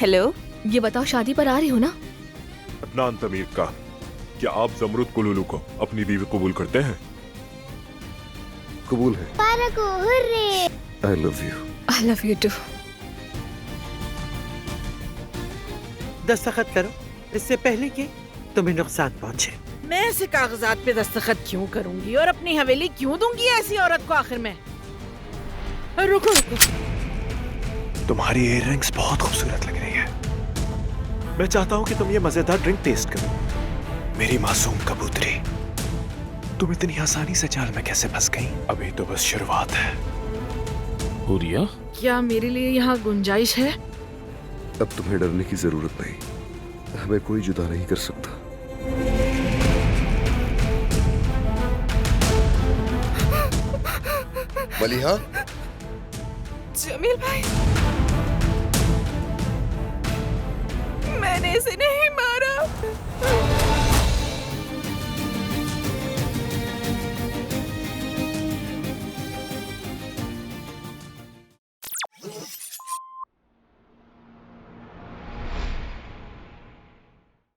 Hello, ये बताओ शादी पर आ रही हो ना? अदनान तमीर का, क्या आप जमरुद कुलूलू को अपनी बीवी कबूल करते हैं? कबूल है। I love you. I love you too. दस्तखत करो इससे पहले कि तुम्हें नुकसान पहुंचे। मैं ऐसे कागजात पे दस्तखत क्यों करूंगी और अपनी हवेली क्यों दूंगी ऐसी औरत को आखिर में? रुको रुको, तुम्हारी इयररिंग्स बहुत खूबसूरत लग रही है। मैं चाहता हूँ कि तुम ये मजेदार ड्रिंक टेस्ट करो। मेरी मासूम कबूतरी, तुम इतनी आसानी से जाल में कैसे फंस गई? अभी तो बस शुरुआत है। हुरिया, क्या मेरे लिए यहाँ गुंजाइश है? अब तुम्हें डरने की जरूरत नहीं, हमें कोई जुदा नहीं कर सकता। मलिहा, जमील भाई, मैंने इसे नहीं